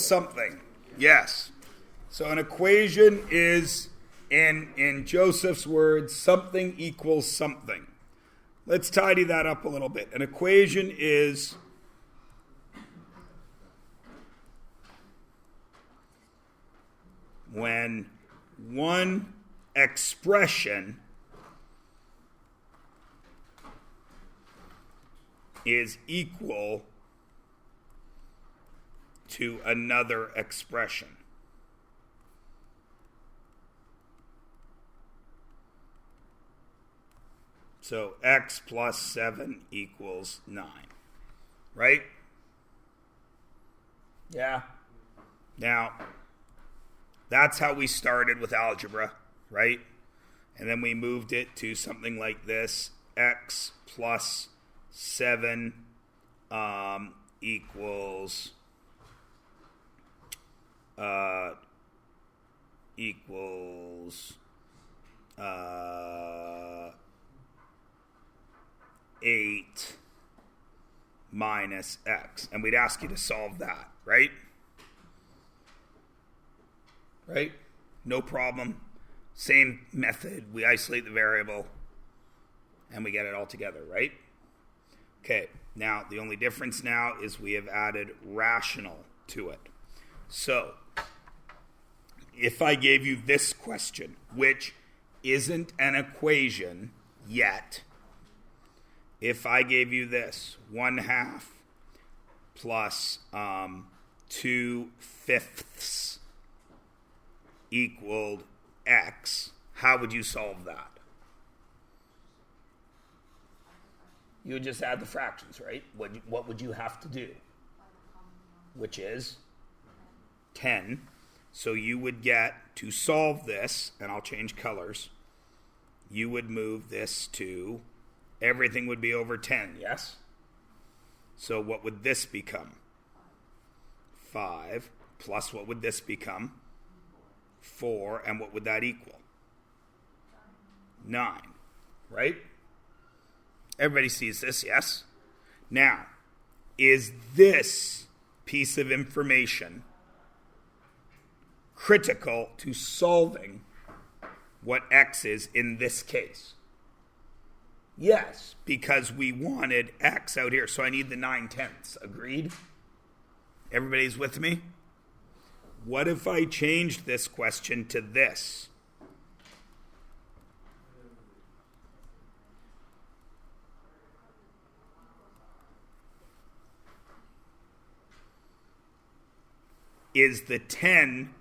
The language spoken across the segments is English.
something. Yes. So an equation is, in Joseph's words, something equals something. Let's tidy that up a little bit. An equation is when one expression is equal to another expression. So x plus 7 equals 9, right? Yeah. Now, that's how we started with algebra, right? And then we moved it to something like this. X plus 7 equals 8 minus x. And we'd ask you to solve that, right? Right? No problem. Same method. We isolate the variable and we get it all together, right? Okay, now the only difference now is we have added rational to it. So, if I gave you this question, which isn't an equation yet, if I gave you this, 1/2 plus 2/5 equaled x, how would you solve that? You would just add the fractions, right? What would you have to do? Which is 10. So you would get, to solve this, and I'll change colors, you would move this to, everything would be over 10, yes? So what would this become? 5, plus what would this become? 4, and what would that equal? 9, right? Everybody sees this, yes? Now, is this piece of information critical to solving what x is in this case? Yes, because we wanted x out here, so I need the 9/10. Agreed? Everybody's with me? What if I changed this question to this? Is the 10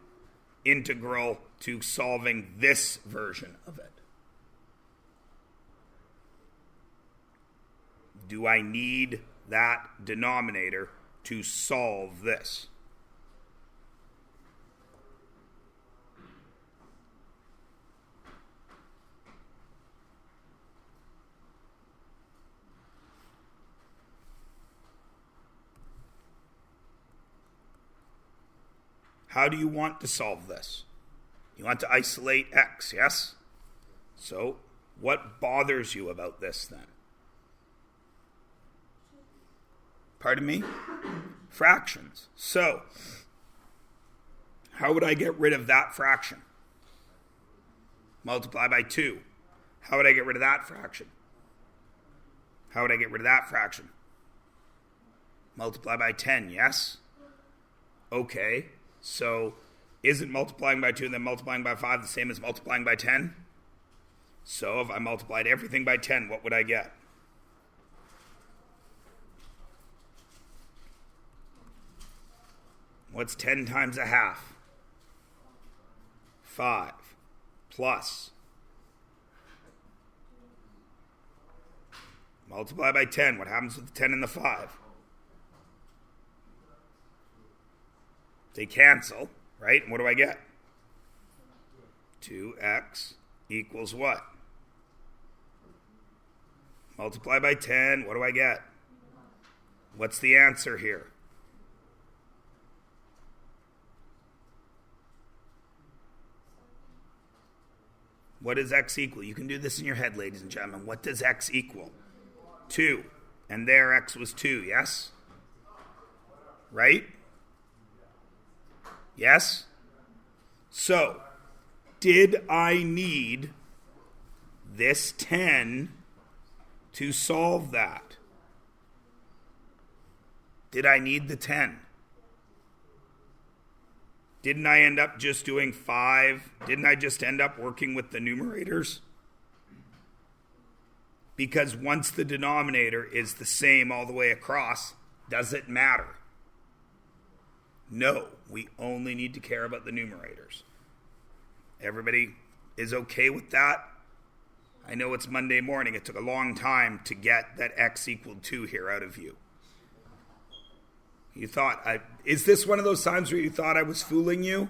integral to solving this version of it? Do I need that denominator to solve this? How do you want to solve this? You want to isolate x, yes? So, what bothers you about this then? Pardon me? Fractions. So, how would I get rid of that fraction? Multiply by 2. How would I get rid of that fraction? How would I get rid of that fraction? Multiply by 10, yes? Okay. So, isn't multiplying by 2 and then multiplying by 5 the same as multiplying by 10? So, if I multiplied everything by 10, what would I get? What's 10 times 1/2? 5 plus. Multiply by 10. What happens with the 10 and the 5? They cancel, right? And what do I get? 2x equals what? Multiply by 10. What do I get? What's the answer here? What does x equal? You can do this in your head, ladies and gentlemen. What does x equal? 2. And there x was 2, yes? Right? Yes? So, did I need this 10 to solve that? Did I need the 10? Didn't I end up just doing 5? Didn't I just end up working with the numerators? Because once the denominator is the same all the way across, does it matter? No, we only need to care about the numerators. Everybody is okay with that? I know it's Monday morning. It took a long time to get that x equaled 2 here out of you. You thought, is this one of those times where you thought I was fooling you?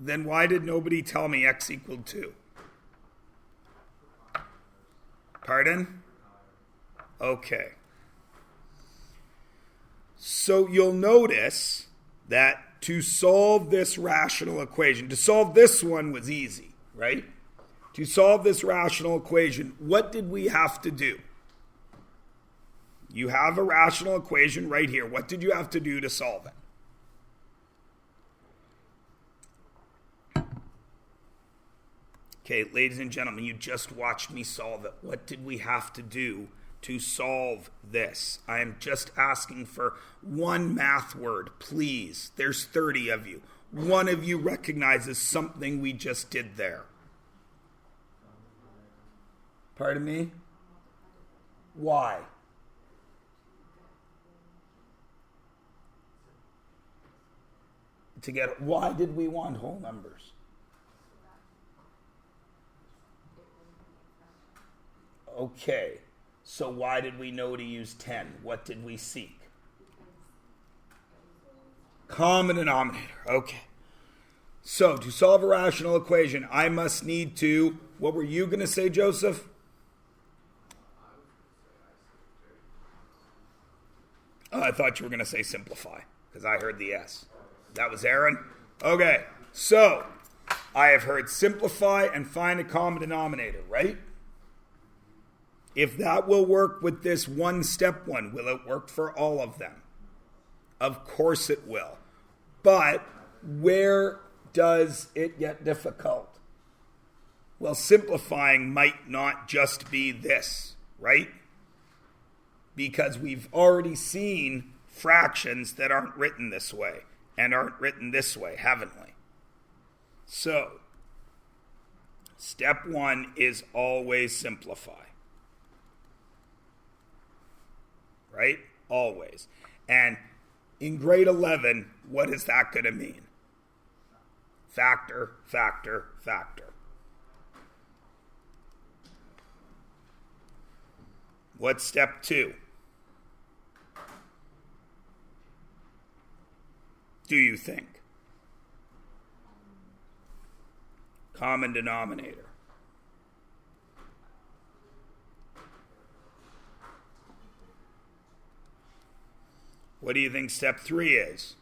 Then why did nobody tell me x equaled 2? Pardon? Okay. So you'll notice that to solve this rational equation, to solve this one was easy, right? To solve this rational equation, what did we have to do? You have a rational equation right here. What did you have to do to solve it? Okay, ladies and gentlemen, you just watched me solve it. What did we have to do to solve this? I am just asking for one math word, please. There's 30 of you. One of you recognizes something we just did there. Pardon me? Why? Why did we want whole numbers? Okay, so why did we know to use 10? What did we seek? Common denominator. Okay. So to solve a rational equation, I must need to, what were you going to say, Joseph? Oh, I thought you were going to say simplify, because I heard the S. That was Aaron? Okay, so I have heard simplify and find a common denominator, right? If that will work with this step one, will it work for all of them? Of course it will. But where does it get difficult? Well, simplifying might not just be this, right? Because we've already seen fractions that aren't written this way and aren't written this way, haven't we? So, step one is always simplify. Right? Always. And in grade 11, what is that going to mean? Factor, factor, factor. What's step two? Do you think? Common denominator. What do you think step 3 is?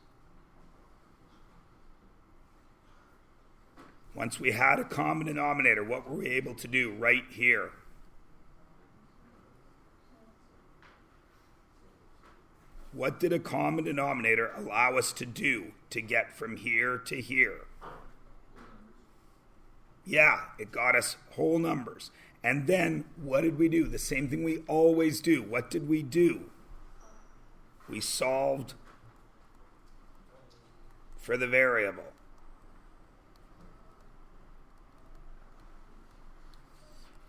Once we had a common denominator, what were we able to do right here? What did a common denominator allow us to do to get from here to here? Yeah, it got us whole numbers. And then what did we do? The same thing we always do. What did we do? We solved for the variable.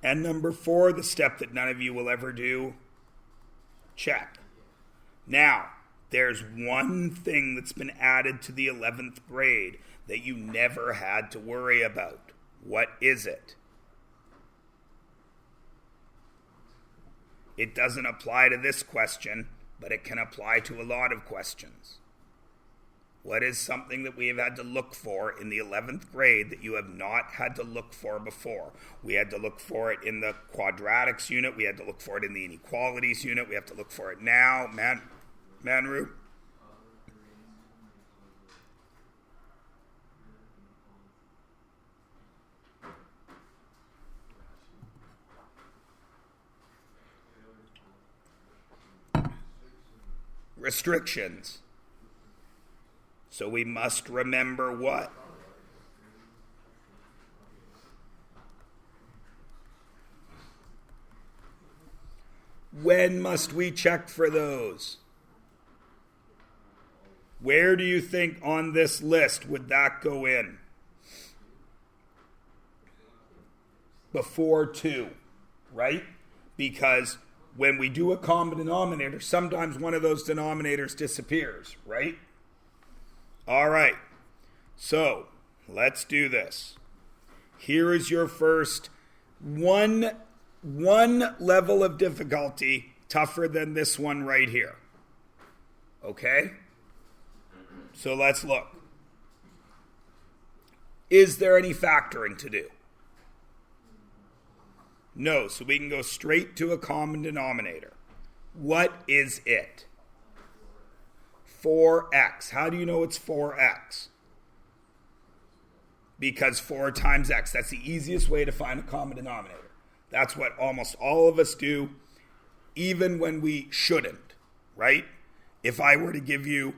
And number 4, the step that none of you will ever do, check. Now, there's one thing that's been added to the 11th grade that you never had to worry about. What is it? It doesn't apply to this question, but it can apply to a lot of questions. What is something that we have had to look for in the 11th grade that you have not had to look for before? We had to look for it in the quadratics unit. We had to look for it in the inequalities unit. We have to look for it now. Manru? Restrictions. So we must remember what? When must we check for those? Where do you think on this list would that go in? Before 2, right? Because when we do a common denominator, sometimes one of those denominators disappears, right? All right. So let's do this. Here is your first one level of difficulty tougher than this one right here. Okay? So let's look. Is there any factoring to do? No, so we can go straight to a common denominator. What is it? 4x. How do you know it's 4x? Because 4 times x. That's the easiest way to find a common denominator. That's what almost all of us do, even when we shouldn't, right? If I were to give you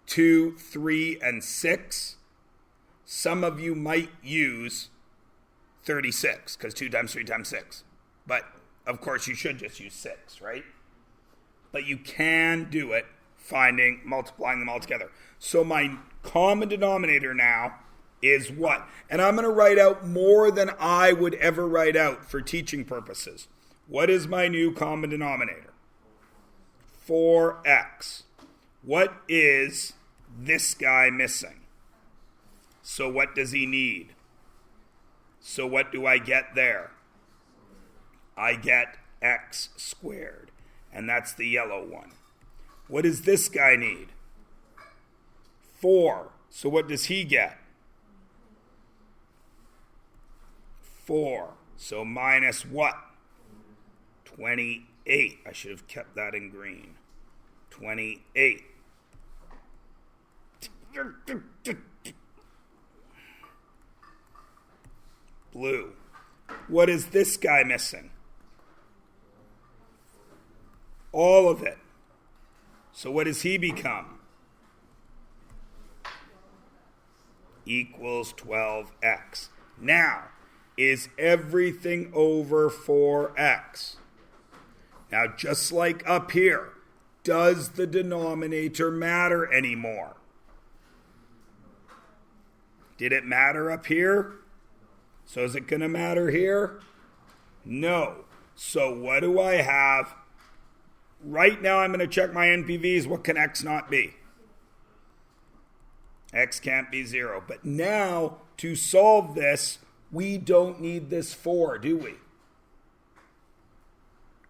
2, 3, and 6, some of you might use 36, because 2 times 3 times 6. But, of course, you should just use 6, right? But you can do it multiplying them all together. So my common denominator now is what? And I'm going to write out more than I would ever write out for teaching purposes. What is my new common denominator? 4x. What is this guy missing? So what does he need? So what do I get there? I get x squared. And that's the yellow one. What does this guy need? 4. So what does he get? 4. So minus what? 28. I should have kept that in green. 28. Blue. What is this guy missing? All of it. So what does he become? Equals 12x. Now, is everything over 4x? Now, just like up here, does the denominator matter anymore? Did it matter up here? So is it going to matter here? No. So what do I have? Right now I'm going to check my NPVs. What can x not be? X can't be 0. But now, to solve this, we don't need this 4, do we?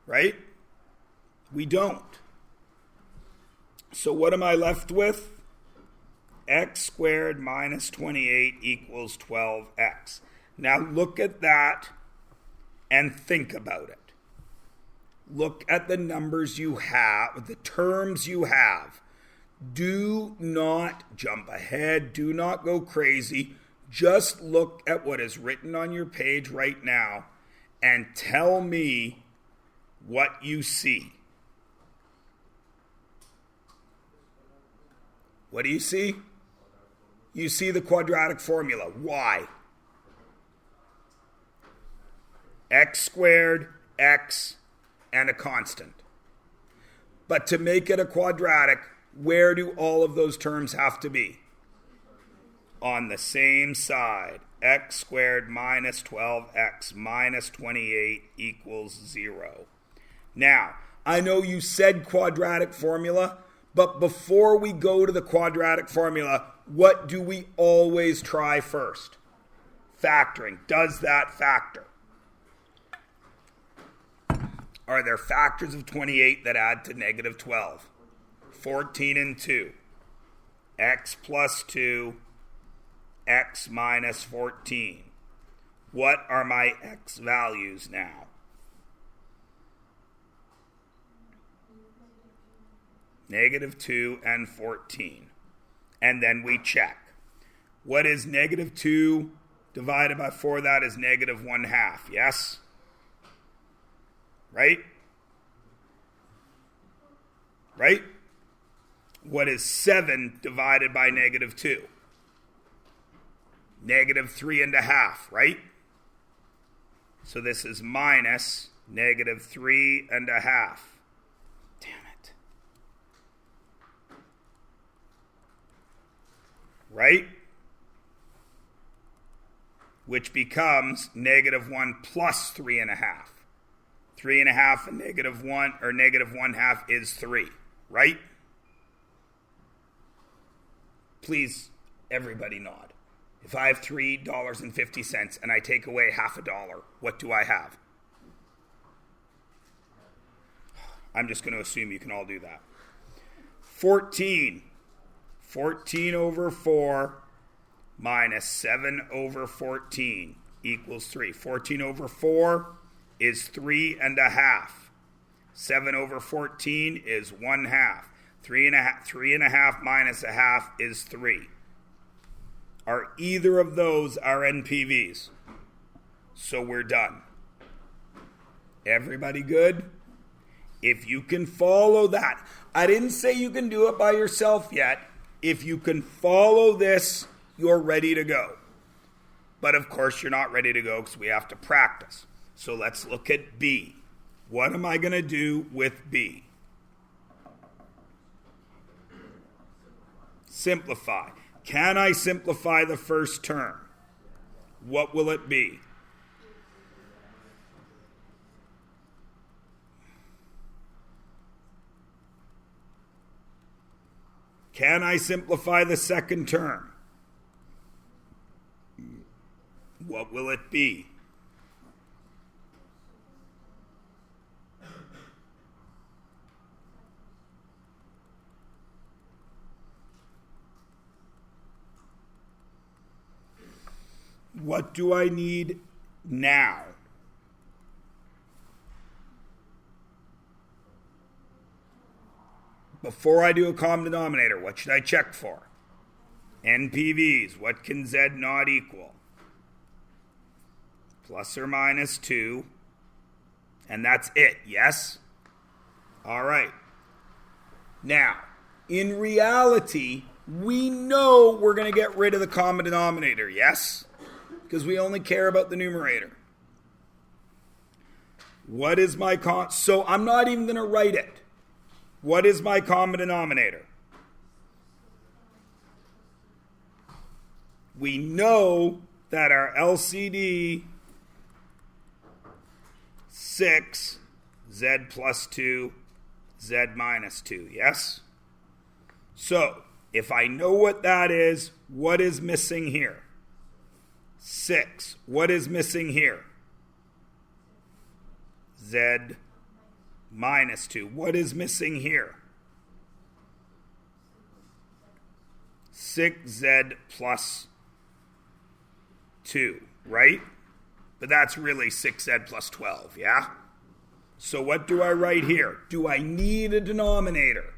Right? We don't. So what am I left with? X squared minus 28 equals 12x. Now look at that and think about it. Look at the numbers you have, the terms you have. Do not jump ahead. Do not go crazy. Just look at what is written on your page right now and tell me what you see. What do you see? You see the quadratic formula. Why? X squared, x, and a constant. But to make it a quadratic, where do all of those terms have to be? On the same side. X squared minus 12x minus 28 equals 0. Now, I know you said quadratic formula, but before we go to the quadratic formula, what do we always try first? Factoring. Does that factor? Are there factors of 28 that add to negative 12? 14 and 2. X plus 2, x minus 14. What are my x values now? Negative 2 and 14. And then we check. What is negative 2 divided by 4? That is negative 1/2. Yes? Right? Right? What is 7 divided by negative 2? Negative 3.5, right? So this is minus negative 3.5. Damn it. Right? Which becomes negative 1 plus 3.5. 3.5 and negative 1, or negative 1/2 is 3, right? Please, everybody nod. If I have $3.50 and I take away $0.50, what do I have? I'm just going to assume you can all do that. 14. 14 over 4 minus 7 over 14 equals 3. 14 over 4 is 3.5. 7 over 14 is 1/2. 3.5 minus 1/2 is 3. Are either of those our NPVs? So we're done. Everybody good? If you can follow that. I didn't say you can do it by yourself yet. If you can follow this, you're ready to go. But of course you're not ready to go because we have to practice. So let's look at B. What am I going to do with B? Simplify. Can I simplify the first term? What will it be? Can I simplify the second term? What will it be? What do I need now? Before I do a common denominator, what should I check for? NPVs. What can Z not equal? Plus or minus 2. And that's it, yes? All right. Now, in reality, we know we're going to get rid of the common denominator, yes? Because we only care about the numerator. What is my so I'm not even going to write it. What is my common denominator? We know that our LCD 6, Z plus 2, Z minus 2, yes? So, if I know what that is, what is missing here? 6. What is missing here? Z minus 2. What is missing here? 6Z plus 2, right? But that's really 6Z plus 12, yeah? So what do I write here? Do I need a denominator?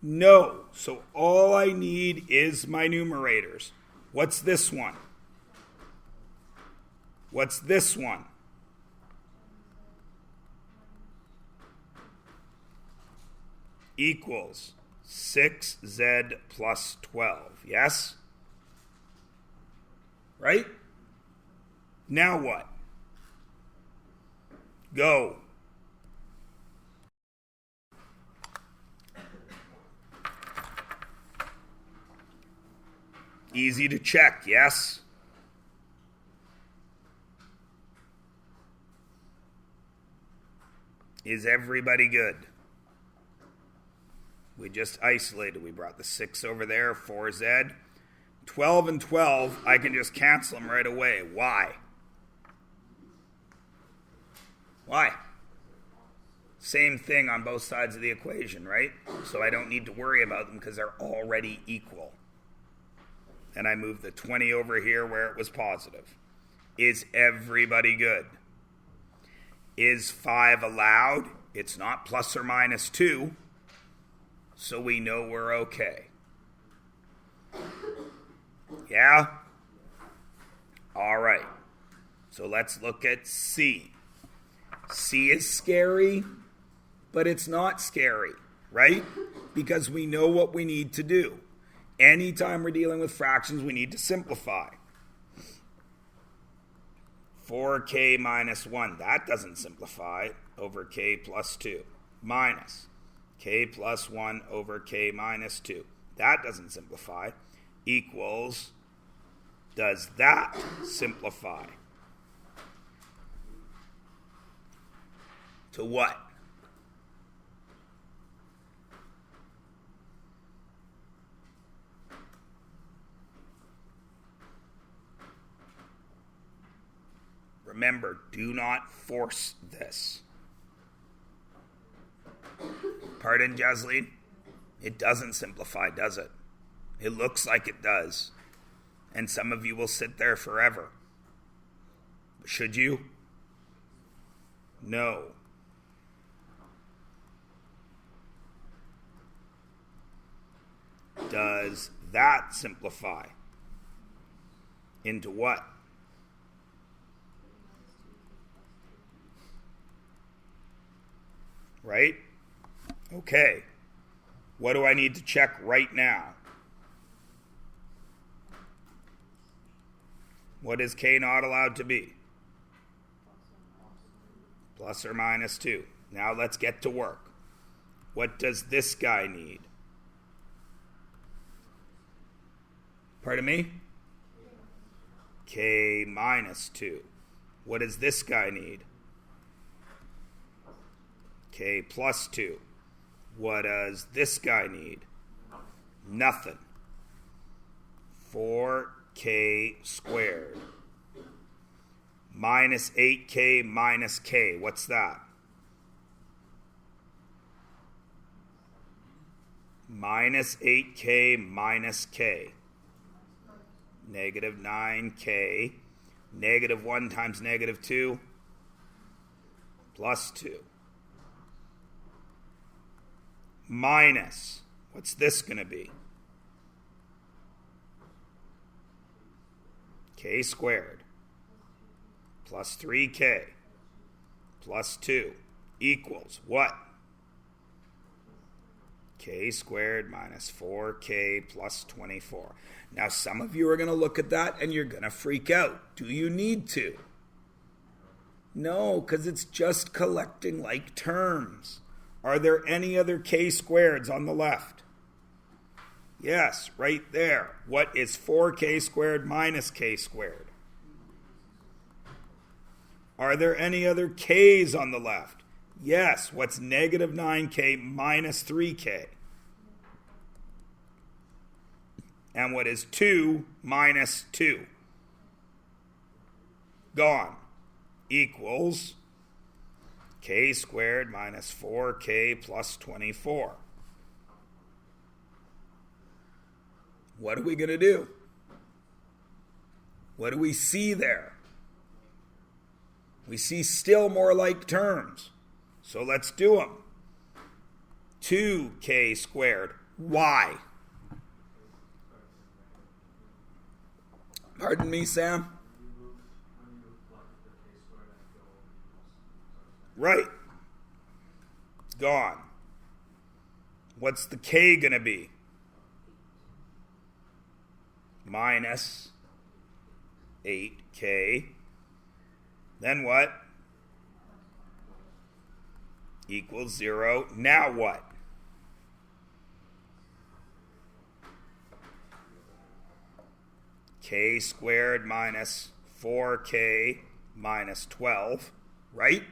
No. So all I need is my numerators. What's this one? What's this one? Equals 6Z plus 12. Yes? Right? Now what? Go. Easy to check, yes? Is everybody good? We just isolated. We brought the 6 over there, 4Z. 12 and 12, I can just cancel them right away. Why? Why? Same thing on both sides of the equation, right? So I don't need to worry about them because they're already equal. And I move the 20 over here where it was positive. Is everybody good? Is 5 allowed? It's not plus or minus 2. So we know we're okay. Yeah? All right. So let's look at C. C is scary, but it's not scary. right? Because we know what we need to do. Anytime we're dealing with fractions, we need to simplify. 4k minus 1, that doesn't simplify, over k plus 2. Minus k plus 1 over k minus 2. That doesn't simplify. Equals, does that simplify? To what? Remember, do not force this. Pardon, Jasleen? It doesn't simplify, does it? It looks like it does. And some of you will sit there forever. Should you? No. Does that simplify? Into what? Right? Okay. What do I need to check right now? What is k not allowed to be? Plus or minus 2. Now let's get to work. What does this guy need? Pardon me? K minus 2. What does this guy need? K plus 2. What does this guy need? Nothing. 4k squared. Minus 8k minus k. What's that? Minus 8k minus k. Negative 9k. Negative 1 times negative 2. Plus 2. Minus, what's this going to be? K squared plus 3k plus 2 equals what? K squared minus 4k plus 24. Now some of you are going to look at that and you're going to freak out. Do you need to? No, because it's just collecting like terms. Are there any other k squareds on the left? Yes, right there. What is 4k squared minus k squared? Are there any other k's on the left? Yes. What's negative 9k minus 3k? And what is 2 minus 2? Gone. Equals k squared minus 4k plus 24. What are we going to do? What do we see there? We see still more like terms. So let's do them. 2k squared. Why? Pardon me, Sam? Right. Gone. What's the k going to be? Minus 8k. Then what? Equals 0. Now what? K squared minus 4k minus 12. Right?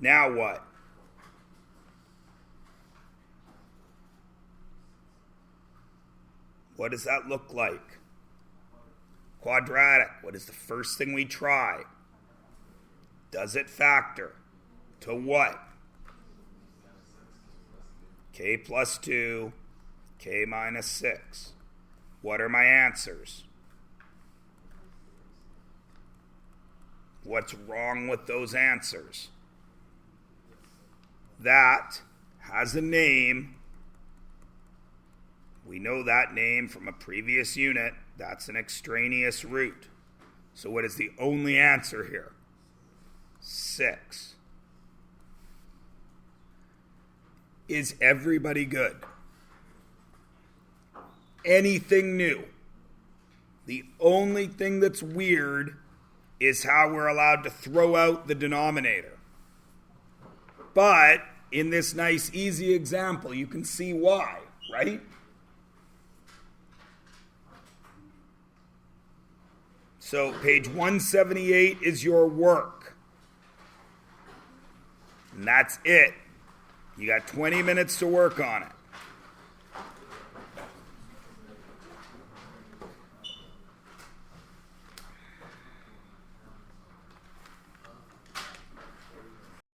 Now what? What does that look like? Quadratic. What is the first thing we try? Does it factor? To what? K plus 2, k minus 6. What are my answers? What's wrong with those answers? That has a name. We know that name from a previous unit. That's an extraneous root. So what is the only answer here? 6. Is everybody good? Anything new? The only thing that's weird is how we're allowed to throw out the denominator. But in this nice, easy example, you can see why, right? So page 178 is your work. And that's it. You got 20 minutes to work on it.